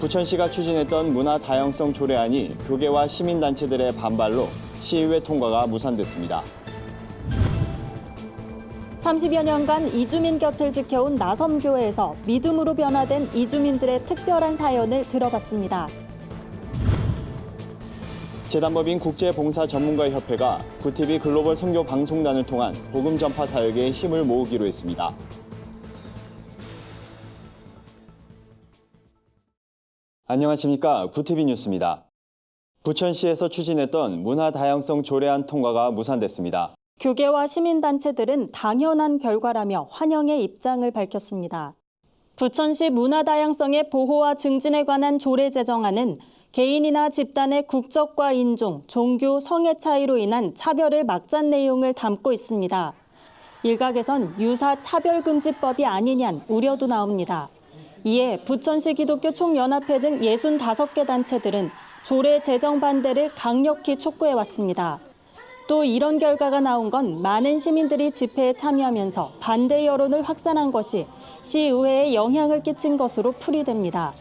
부천시가 추진했던 문화 다양성 조례안이 교계와 시민단체들의 반발로 시의회 통과가 무산됐습니다. 30여 년간 이주민 곁을 지켜온 나섬교회에서 믿음으로 변화된 이주민들의 특별한 사연을 들어봤습니다. 재단법인 국제봉사전문가협회가 구티비 글로벌 선교 방송단을 통한 복음 전파 사역에 힘을 모으기로 했습니다. 안녕하십니까. 구티비 뉴스입니다. 부천시에서 추진했던 문화 다양성 조례안 통과가 무산됐습니다. 교계와 시민단체들은 당연한 결과라며 환영의 입장을 밝혔습니다. 부천시 문화 다양성의 보호와 증진에 관한 조례 제정안은 개인이나 집단의 국적과 인종, 종교, 성의 차이로 인한 차별을 막자는 내용을 담고 있습니다. 일각에선 유사 차별금지법이 아니냐는 우려도 나옵니다. 이에 부천시 기독교 총연합회 등 65개 단체들은 조례 제정 반대를 강력히 촉구해왔습니다. 또 이런 결과가 나온 건 많은 시민들이 집회에 참여하면서 반대 여론을 확산한 것이 시의회에 영향을 끼친 것으로 풀이됩니다.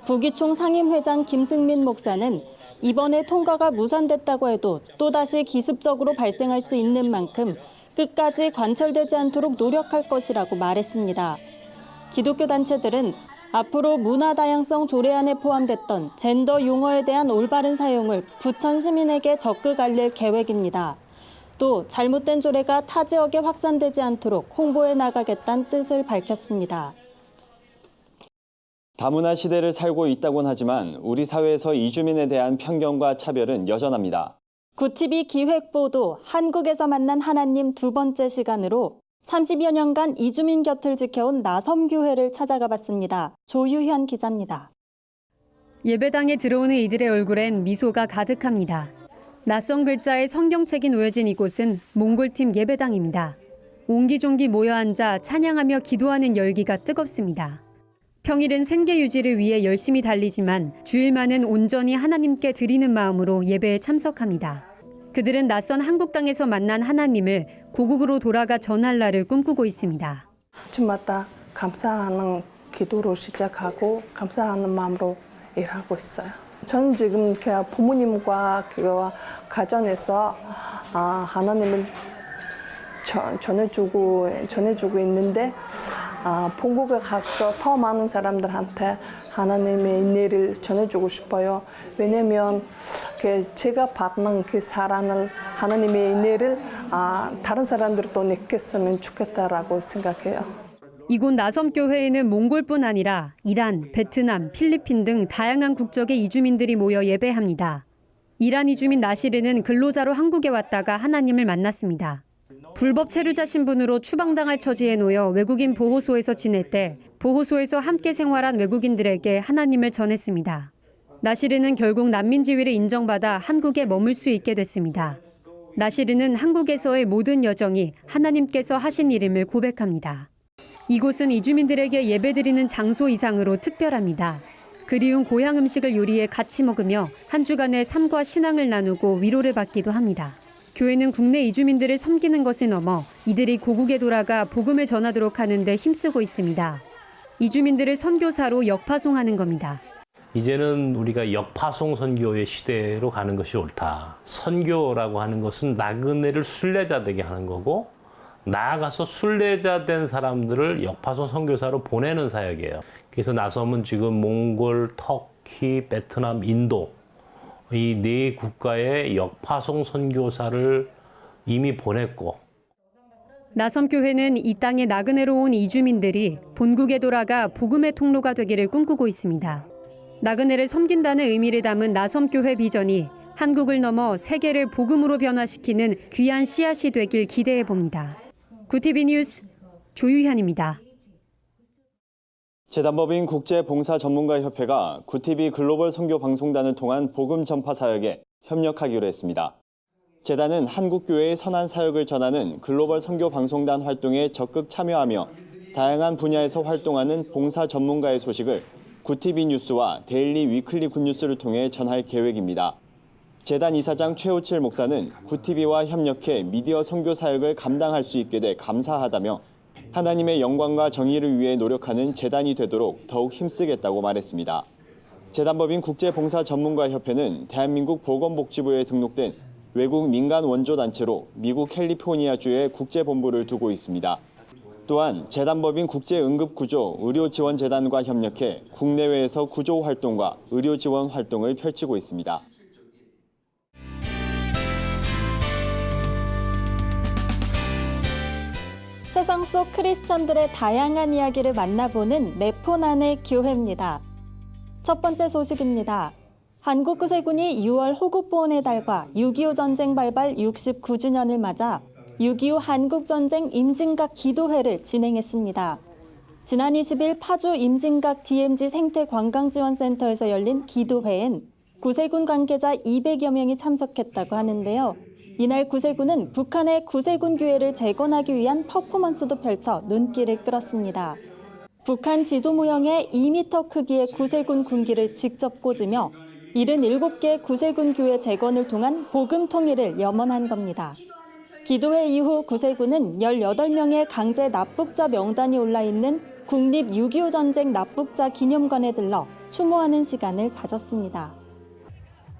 부기총 상임회장 김승민 목사는 이번에 통과가 무산됐다고 해도 또다시 기습적으로 발생할 수 있는 만큼 끝까지 관철되지 않도록 노력할 것이라고 말했습니다. 기독교 단체들은 앞으로 문화 다양성 조례안에 포함됐던 젠더 용어에 대한 올바른 사용을 부천 시민에게 적극 알릴 계획입니다. 또 잘못된 조례가 타 지역에 확산되지 않도록 홍보해 나가겠다는 뜻을 밝혔습니다. 다문화 시대를 살고 있다곤 하지만 우리 사회에서 이주민에 대한 편견과 차별은 여전합니다. 구티비 기획보도 한국에서 만난 하나님 두 번째 시간으로 30여 년간 이주민 곁을 지켜온 나섬교회를 찾아가 봤습니다. 조유현 기자입니다. 예배당에 들어오는 이들의 얼굴엔 미소가 가득합니다. 낯선 글자에 성경책이 놓여진 이곳은 몽골팀 예배당입니다. 옹기종기 모여 앉아 찬양하며 기도하는 열기가 뜨겁습니다. 평일은 생계 유지를 위해 열심히 달리지만 주일만은 온전히 하나님께 드리는 마음으로 예배에 참석합니다. 그들은 낯선 한국 땅에서 만난 하나님을 고국으로 돌아가 전할 날을 꿈꾸고 있습니다. 주마다 감사하는 기도로 시작하고 감사하는 마음으로 일하고 있어요. 저는 지금 부모님과 가정에서 하나님을 전해주고 있는데 본국에 가서 더 많은 사람들한테 하나님의 은혜를 전해주고 싶어요. 왜냐면 제가 받는 그 사랑을 하나님의 은혜를 다른 사람들도 느꼈으면 좋겠다라고 생각해요. 이곳 나섬교회에는 몽골뿐 아니라 이란, 베트남, 필리핀 등 다양한 국적의 이주민들이 모여 예배합니다. 이란 이주민 나시르는 근로자로 한국에 왔다가 하나님을 만났습니다. 불법 체류자 신분으로 추방당할 처지에 놓여 외국인 보호소에서 지낼 때 보호소에서 함께 생활한 외국인들에게 하나님을 전했습니다. 나시르는 결국 난민 지위를 인정받아 한국에 머물 수 있게 됐습니다. 나시르는 한국에서의 모든 여정이 하나님께서 하신 일임을 고백합니다. 이곳은 이주민들에게 예배드리는 장소 이상으로 특별합니다. 그리운 고향 음식을 요리해 같이 먹으며 한 주간의 삶과 신앙을 나누고 위로를 받기도 합니다. 교회는 국내 이주민들을 섬기는 것을 넘어 이들이 고국에 돌아가 복음을 전하도록 하는 데 힘쓰고 있습니다. 이주민들을 선교사로 역파송하는 겁니다. 이제는 우리가 역파송 선교의 시대로 가는 것이 옳다. 선교라고 하는 것은 나그네를 순례자 되게 하는 거고 나아가서 순례자 된 사람들을 역파송 선교사로 보내는 사역이에요. 그래서 나섬은 지금 몽골, 터키, 베트남, 인도 이 네 국가의 역파송 선교사를 이미 보냈고 나섬교회는 이 땅에 나그네로 온 이주민들이 본국에 돌아가 복음의 통로가 되기를 꿈꾸고 있습니다. 나그네를 섬긴다는 의미를 담은 나섬교회 비전이 한국을 넘어 세계를 복음으로 변화시키는 귀한 씨앗이 되길 기대해 봅니다. 구티비 뉴스 조유현입니다. 재단법인 국제봉사전문가협회가 구티비 글로벌 선교 방송단을 통한 복음 전파 사역에 협력하기로 했습니다. 재단은 한국교회의 선한 사역을 전하는 글로벌 선교 방송단 활동에 적극 참여하며 다양한 분야에서 활동하는 봉사 전문가의 소식을 구티비 뉴스와 데일리 위클리 굿뉴스를 통해 전할 계획입니다. 재단 이사장 최호칠 목사는 구티비와 협력해 미디어 선교 사역을 감당할 수 있게 돼 감사하다며 하나님의 영광과 정의를 위해 노력하는 재단이 되도록 더욱 힘쓰겠다고 말했습니다. 재단법인 국제봉사전문가협회는 대한민국 보건복지부에 등록된 외국 민간 원조단체로 미국 캘리포니아주에 국제본부를 두고 있습니다. 또한 재단법인 국제응급구조 의료지원재단과 협력해 국내외에서 구조 활동과 의료지원 활동을 펼치고 있습니다. 세상 속 크리스천들의 다양한 이야기를 만나보는 네포난의 교회입니다. 첫 번째 소식입니다. 한국구세군이 6월 호국보훈의 달과 6.25 전쟁 발발 69주년을 맞아 6.25 한국전쟁 임진각 기도회를 진행했습니다. 지난 20일 파주 임진각 DMZ 생태관광지원센터에서 열린 기도회엔 구세군 관계자 200여 명이 참석했다고 하는데요. 이날 구세군은 북한의 구세군 교회를 재건하기 위한 퍼포먼스도 펼쳐 눈길을 끌었습니다. 북한 지도 모형에 2m 크기의 구세군 군기를 직접 꽂으며 77개 구세군 교회 재건을 통한 복음 통일을 염원한 겁니다. 기도회 이후 구세군은 18명의 강제 납북자 명단이 올라있는 국립 6.25 전쟁 납북자 기념관에 들러 추모하는 시간을 가졌습니다.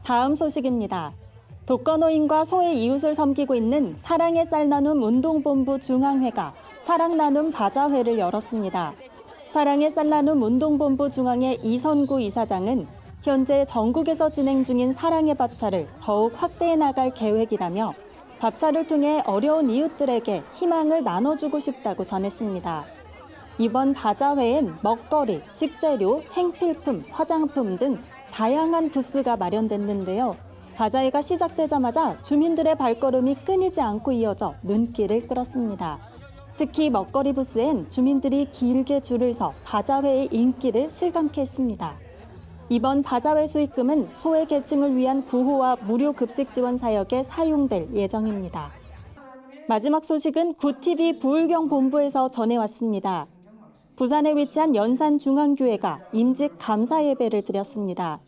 다음 소식입니다. 독거노인과 소외 이웃을 섬기고 있는 사랑의 쌀 나눔 운동본부 중앙회가 사랑 나눔 바자회를 열었습니다. 사랑의 쌀 나눔 운동본부 중앙회 이선구 이사장은 현재 전국에서 진행 중인 사랑의 밥차를 더욱 확대해 나갈 계획이라며 밥차를 통해 어려운 이웃들에게 희망을 나눠주고 싶다고 전했습니다. 이번 바자회엔 먹거리, 식재료, 생필품, 화장품 등 다양한 부스가 마련됐는데요. 바자회가 시작되자마자 주민들의 발걸음이 끊이지 않고 이어져 눈길을 끌었습니다. 특히 먹거리 부스엔 주민들이 길게 줄을 서 바자회의 인기를 실감케 했습니다. 이번 바자회 수익금은 소외 계층을 위한 구호와 무료 급식 지원 사역에 사용될 예정입니다. 마지막 소식은 구TV 부울경 본부에서 전해왔습니다. 부산에 위치한 연산중앙교회가 임직 감사 예배를 드렸습니다.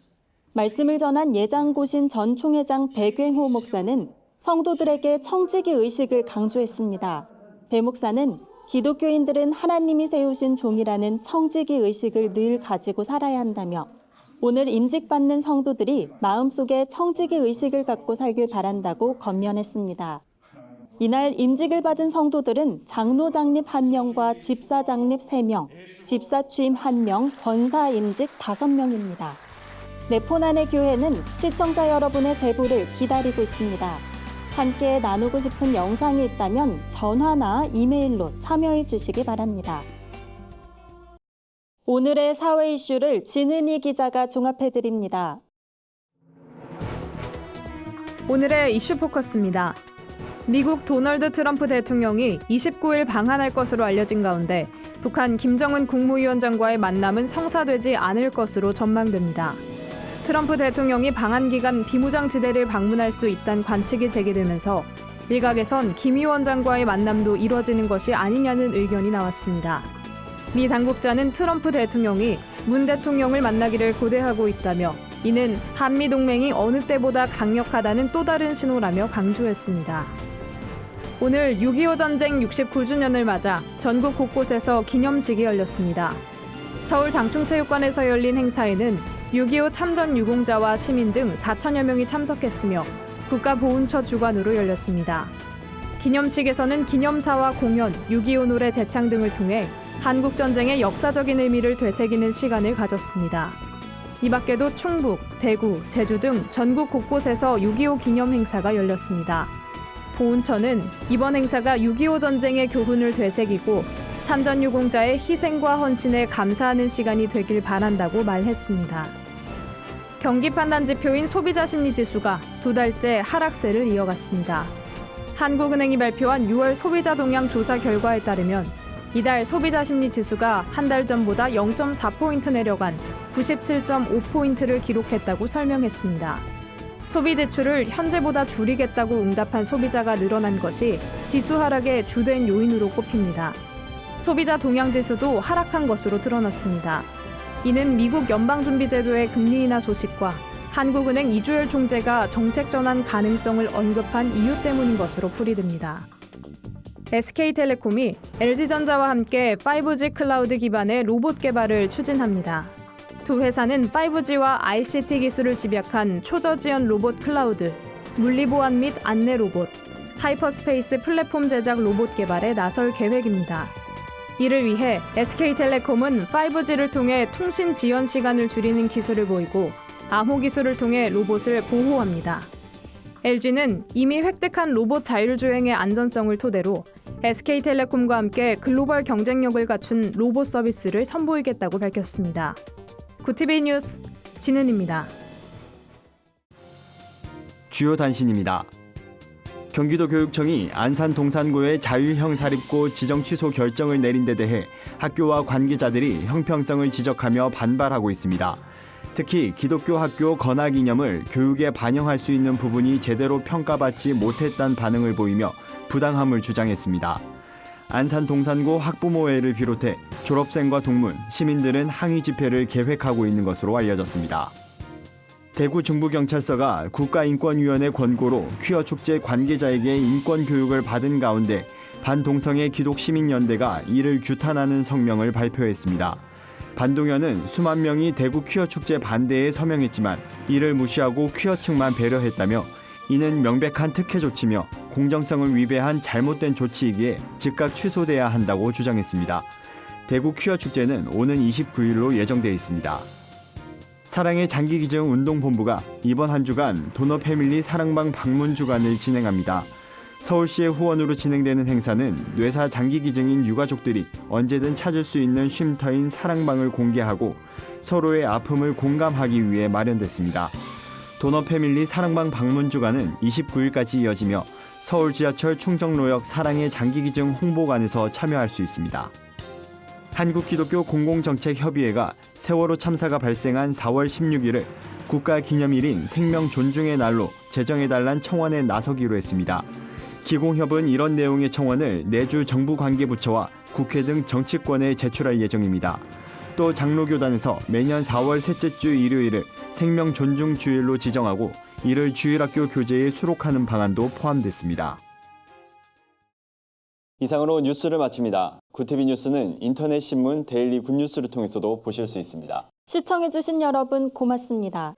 말씀을 전한 예장고신 전 총회장 백횡호 목사는 성도들에게 청지기 의식을 강조했습니다. 배 목사는 기독교인들은 하나님이 세우신 종이라는 청지기 의식을 늘 가지고 살아야 한다며 오늘 임직받는 성도들이 마음속에 청지기 의식을 갖고 살길 바란다고 권면했습니다. 이날 임직을 받은 성도들은 장로 장립 1명과 집사 장립 3명, 집사 취임 1명, 권사 임직 5명입니다. 네포난의 교회는 시청자 여러분의 제보를 기다리고 있습니다. 함께 나누고 싶은 영상이 있다면 전화나 이메일로 참여해 주시기 바랍니다. 오늘의 사회 이슈를 진은희 기자가 종합해드립니다. 오늘의 이슈 포커스입니다. 미국 도널드 트럼프 대통령이 29일 방한할 것으로 알려진 가운데 북한 김정은 국무위원장과의 만남은 성사되지 않을 것으로 전망됩니다. 트럼프 대통령이 방한 기간 비무장지대를 방문할 수 있다는 관측이 제기되면서 일각에선 김 위원장과의 만남도 이뤄지는 것이 아니냐는 의견이 나왔습니다. 미 당국자는 트럼프 대통령이 문 대통령을 만나기를 고대하고 있다며 이는 한미동맹이 어느 때보다 강력하다는 또 다른 신호라며 강조했습니다. 오늘 6.25 전쟁 69주년을 맞아 전국 곳곳에서 기념식이 열렸습니다. 서울 장충체육관에서 열린 행사에는 6.25 참전 유공자와 시민 등 4천여 명이 참석했으며 국가보훈처 주관으로 열렸습니다. 기념식에서는 기념사와 공연, 6.25 노래 제창 등을 통해 한국전쟁의 역사적인 의미를 되새기는 시간을 가졌습니다. 이 밖에도 충북, 대구, 제주 등 전국 곳곳에서 6.25 기념 행사가 열렸습니다. 보훈처는 이번 행사가 6.25 전쟁의 교훈을 되새기고 참전 유공자의 희생과 헌신에 감사하는 시간이 되길 바란다고 말했습니다. 경기 판단 지표인 소비자 심리 지수가 2달째 하락세를 이어갔습니다. 한국은행이 발표한 6월 소비자 동향 조사 결과에 따르면 이달 소비자 심리 지수가 한 달 전보다 0.4포인트 내려간 97.5포인트를 기록했다고 설명했습니다. 소비 지출을 현재보다 줄이겠다고 응답한 소비자가 늘어난 것이 지수 하락의 주된 요인으로 꼽힙니다. 소비자 동향 지수도 하락한 것으로 드러났습니다. 이는 미국 연방준비제도의 금리 인하 소식과 한국은행 이주열 총재가 정책 전환 가능성을 언급한 이유 때문인 것으로 풀이됩니다. SK텔레콤이 LG전자와 함께 5G 클라우드 기반의 로봇 개발을 추진합니다. 두 회사는 5G와 ICT 기술을 집약한 초저지연 로봇 클라우드, 물리보안 및 안내 로봇, 하이퍼스페이스 플랫폼 제작 로봇 개발에 나설 계획입니다. 이를 위해 SK텔레콤은 5G를 통해 통신 지연 시간을 줄이는 기술을 보이고 암호 기술을 통해 로봇을 보호합니다. LG는 이미 획득한 로봇 자율주행의 안전성을 토대로 SK텔레콤과 함께 글로벌 경쟁력을 갖춘 로봇 서비스를 선보이겠다고 밝혔습니다. 구티비 뉴스 진은입니다. 주요 단신입니다. 경기도 교육청이 안산 동산고의 자율형 사립고 지정 취소 결정을 내린 데 대해 학교와 관계자들이 형평성을 지적하며 반발하고 있습니다. 특히 기독교 학교 건화 기념을 교육에 반영할 수 있는 부분이 제대로 평가받지 못했다는 반응을 보이며 부당함을 주장했습니다. 안산 동산고 학부모회를 비롯해 졸업생과 동문, 시민들은 항의 집회를 계획하고 있는 것으로 알려졌습니다. 대구 중부경찰서가 국가인권위원회 권고로 퀴어 축제 관계자에게 인권교육을 받은 가운데 반동성애 기독시민연대가 이를 규탄하는 성명을 발표했습니다. 반동연은 수만 명이 대구 퀴어 축제 반대에 서명했지만 이를 무시하고 퀴어 측만 배려했다며 이는 명백한 특혜 조치며 공정성을 위배한 잘못된 조치이기에 즉각 취소돼야 한다고 주장했습니다. 대구 퀴어 축제는 오는 29일로 예정돼 있습니다. 사랑의 장기기증 운동본부가 이번 한 주간 도너패밀리 사랑방 방문 주간을 진행합니다. 서울시의 후원으로 진행되는 행사는 뇌사 장기기증인 유가족들이 언제든 찾을 수 있는 쉼터인 사랑방을 공개하고 서로의 아픔을 공감하기 위해 마련됐습니다. 도너패밀리 사랑방 방문 주간은 29일까지 이어지며 서울 지하철 충정로역 사랑의 장기기증 홍보관에서 참여할 수 있습니다. 한국기독교 공공정책협의회가 세월호 참사가 발생한 4월 16일을 국가기념일인 생명 존중의 날로 제정해달란 청원에 나서기로 했습니다. 기공협은 이런 내용의 청원을 내주 정부관계부처와 국회 등 정치권에 제출할 예정입니다. 또 장로교단에서 매년 4월 셋째 주 일요일을 생명 존중 주일로 지정하고 이를 주일학교 교재에 수록하는 방안도 포함됐습니다. 이상으로 뉴스를 마칩니다. 구티비 뉴스는 인터넷 신문 데일리 굿뉴스를 통해서도 보실 수 있습니다. 시청해주신 여러분 고맙습니다.